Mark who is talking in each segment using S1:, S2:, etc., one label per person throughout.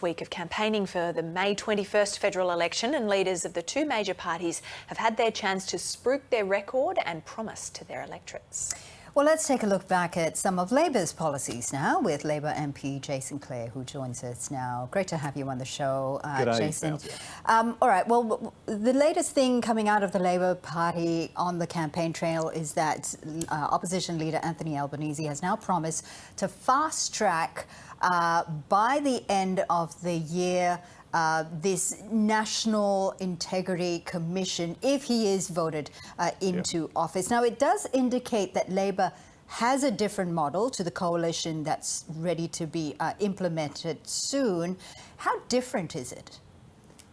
S1: week of campaigning for the May 21st federal election, and leaders of the two major parties have had their chance to spruik their record and promise to their electorates.
S2: Well, let's take a look back at some of Labor's policies now with Labor MP Jason Clare, who joins us now. Great to have you on the show, Jason. All right, well, the latest thing coming out of the Labor Party on the campaign trail is that opposition leader Anthony Albanese has now promised to fast-track by the end of the year this National Integrity Commission if he is voted into office. Now, it does indicate that Labor has a different model to the coalition that's ready to be implemented soon. How different is it?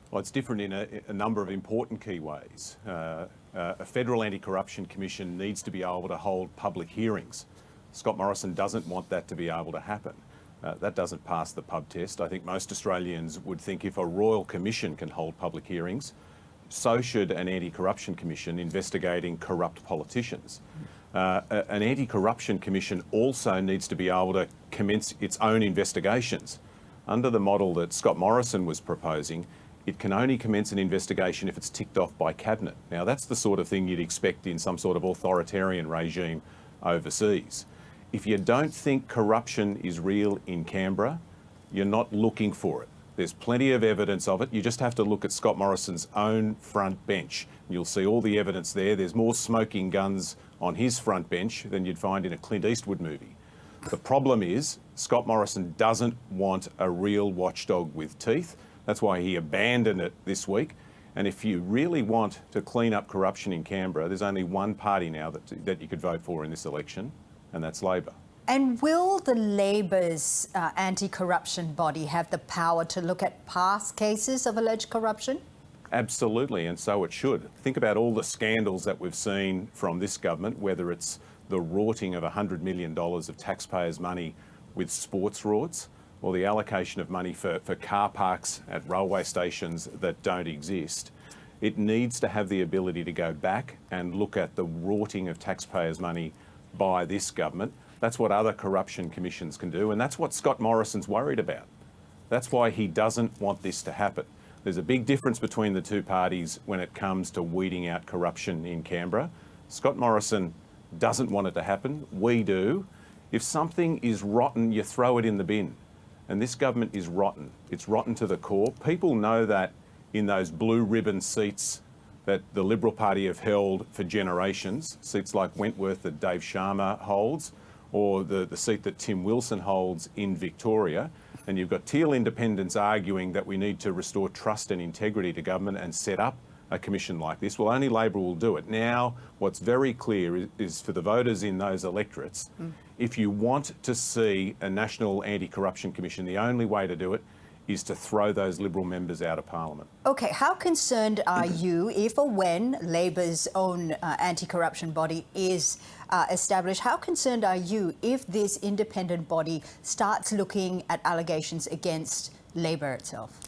S3: Well, it's different in a number of important key ways. A federal anti-corruption commission needs to be able to hold public hearings. Scott Morrison doesn't want that to be able to happen. That doesn't pass the pub test. I think most Australians would think if a royal commission can hold public hearings, so should an anti-corruption commission investigating corrupt politicians. An anti-corruption commission also needs to be able to commence its own investigations. Under the model that Scott Morrison was proposing, it can only commence an investigation if it's ticked off by Cabinet. Now, that's the sort of thing you'd expect in some sort of authoritarian regime overseas. If you don't think corruption is real in Canberra, you're not looking for it. There's plenty of evidence of it. You just have to look at Scott Morrison's own front bench. You'll see all the evidence there. There's more smoking guns on his front bench than you'd find in a Clint Eastwood movie. The problem is Scott Morrison doesn't want a real watchdog with teeth. That's why he abandoned it this week. And if you really want to clean up corruption in Canberra, there's only one party now that you could vote for in this election, and that's Labor.
S2: And will the Labor's anti-corruption body have the power to look at past cases of alleged corruption?
S3: Absolutely, and so it should. Think about all the scandals that we've seen from this government, whether it's the rorting of $100 million of taxpayers' money with sports rorts, or the allocation of money for car parks at railway stations that don't exist. It needs to have the ability to go back and look at the rorting of taxpayers' money by this government. That's what other corruption commissions can do, and that's what Scott Morrison's worried about. That's why he doesn't want this to happen. There's a big difference between the two parties when it comes to weeding out corruption in Canberra. Scott Morrison doesn't want it to happen. We do. If something is rotten, you throw it in the bin. And this government is rotten. It's rotten to the core. People know that in those blue ribbon seats that the Liberal Party have held for generations, seats like Wentworth that Dave Sharma holds, or the seat that Tim Wilson holds in Victoria. And you've got Teal independents arguing that we need to restore trust and integrity to government and set up a commission like this. Well, only Labor will do it. Now, what's very clear is for the voters in those electorates, if you want to see a National Anti-Corruption Commission, the only way to do it is to throw those Liberal members out of Parliament.
S2: OK, how concerned are you if or when Labor's own anti-corruption body is established? How concerned are you if this independent body starts looking at allegations against Labor itself?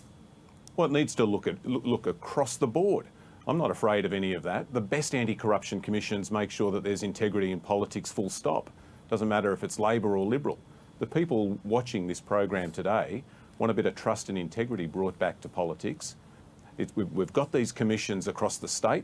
S3: Well, it needs to look across the board. I'm not afraid of any of that. The best anti-corruption commissions make sure that there's integrity in politics, full stop. Doesn't matter if it's Labor or Liberal. The people watching this program today want a bit of trust and integrity brought back to politics. We've got these commissions across the state.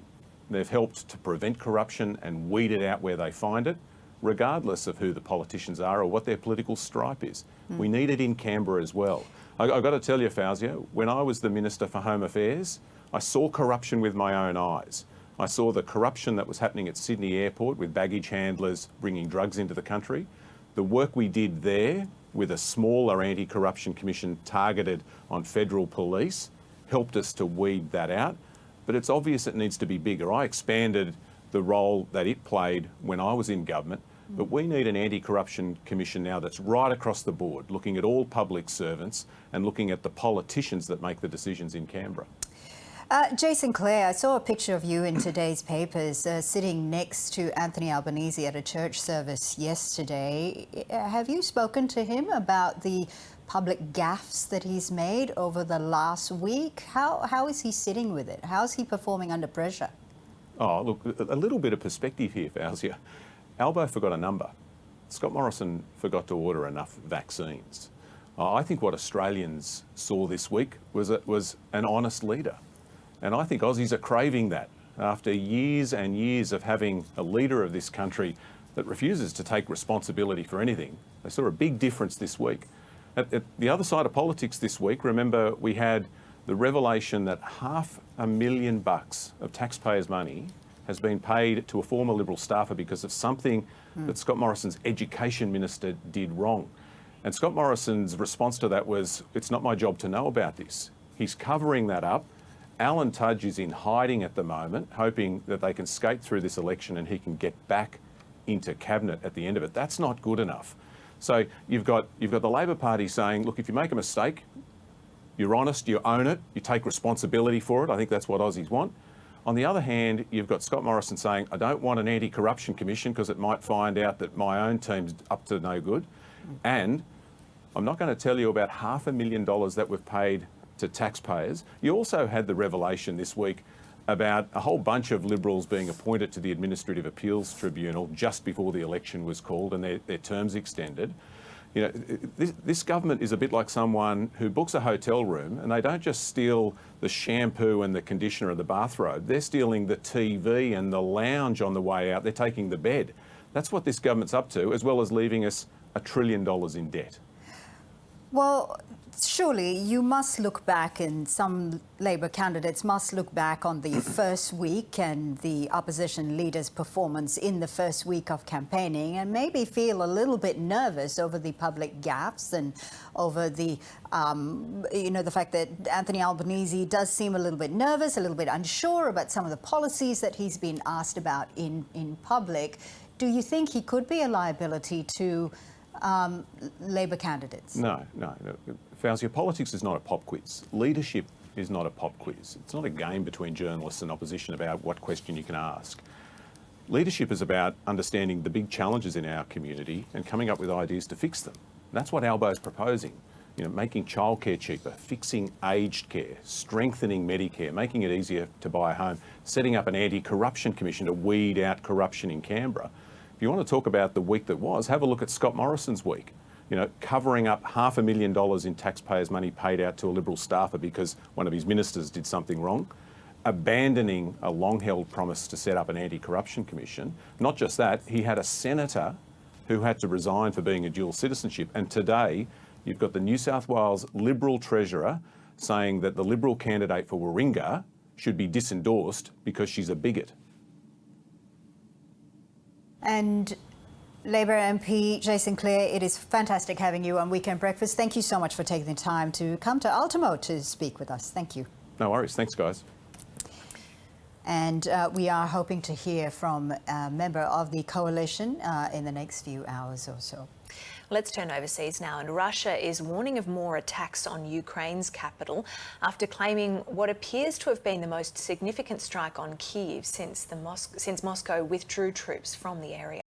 S3: They've helped to prevent corruption and weed it out where they find it, regardless of who the politicians are or what their political stripe is. We need it in Canberra as well. I've got to tell you, Fawziah, when I was the Minister for Home Affairs, I saw corruption with my own eyes. I saw the corruption that was happening at Sydney Airport with baggage handlers bringing drugs into the country. The work we did there with a smaller anti-corruption commission targeted on federal police helped us to weed that out. But it's obvious it needs to be bigger. I expanded the role that it played when I was in government, but we need an anti-corruption commission now that's right across the board, looking at all public servants and looking at the politicians that make the decisions in Canberra.
S2: Jason Clare, I saw a picture of you in today's papers sitting next to Anthony Albanese at a church service yesterday. Have you spoken to him about the public gaffes that he's made over the last week? How is he sitting with it? How is he performing under pressure?
S3: Oh, look, a little bit of perspective here, Fawziah. Albo forgot a number. Scott Morrison forgot to order enough vaccines. I think what Australians saw this week was an honest leader. And I think Aussies are craving that after years and years of having a leader of this country that refuses to take responsibility for anything. They saw a big difference this week. At the other side of politics this week, remember, we had the revelation that $500,000 of taxpayers' money has been paid to a former Liberal staffer because of something that Scott Morrison's education minister did wrong. And Scott Morrison's response to that was, it's not my job to know about this. He's covering that up. Alan Tudge is in hiding at the moment, hoping that they can skate through this election and he can get back into cabinet at the end of it. That's not good enough. So you've got the Labor Party saying, look, if you make a mistake, you're honest, you own it, you take responsibility for it. I think that's what Aussies want. On the other hand, you've got Scott Morrison saying, I don't want an anti-corruption commission because it might find out that my own team's up to no good. And I'm not going to tell you about $500,000 that we've paid to taxpayers. You also had the revelation this week about a whole bunch of Liberals being appointed to the Administrative Appeals Tribunal just before the election was called and their terms extended. You know, this government is a bit like someone who books a hotel room and they don't just steal the shampoo and the conditioner and the bathrobe, they're stealing the TV and the lounge on the way out, they're taking the bed. That's what this government's up to, as well as leaving us $1 trillion in debt.
S2: Well, surely you must look back, and some Labor candidates must look back on the first week and the opposition leader's performance in the first week of campaigning and maybe feel a little bit nervous over the public gaps and over the, the fact that Anthony Albanese does seem a little bit nervous, a little bit unsure about some of the policies that he's been asked about in public. Do you think he could be a liability to Labor candidates?
S3: No. Fawziah, politics is not a pop quiz. Leadership is not a pop quiz. It's not a game between journalists and opposition about what question you can ask. Leadership is about understanding the big challenges in our community and coming up with ideas to fix them. That's what Albo's proposing. You know, making childcare cheaper, fixing aged care, strengthening Medicare, making it easier to buy a home, setting up an anti-corruption commission to weed out corruption in Canberra. If you want to talk about the week that was, have a look at Scott Morrison's week. You know, covering up $500,000 in taxpayers' money paid out to a Liberal staffer because one of his ministers did something wrong, abandoning a long-held promise to set up an anti-corruption commission. Not just that, he had a senator who had to resign for being a dual citizenship. And today, you've got the New South Wales Liberal Treasurer saying that the Liberal candidate for Warringah should be disendorsed because she's a bigot.
S2: And Labor MP Jason Clare, it is fantastic having you on Weekend Breakfast. Thank you so much for taking the time to come to Ultimo to speak with us. Thank you.
S3: No worries. Thanks, guys.
S2: And we are hoping to hear from a member of the coalition in the next few hours or so.
S1: Let's turn overseas now, and Russia is warning of more attacks on Ukraine's capital after claiming what appears to have been the most significant strike on Kyiv since Moscow withdrew troops from the area.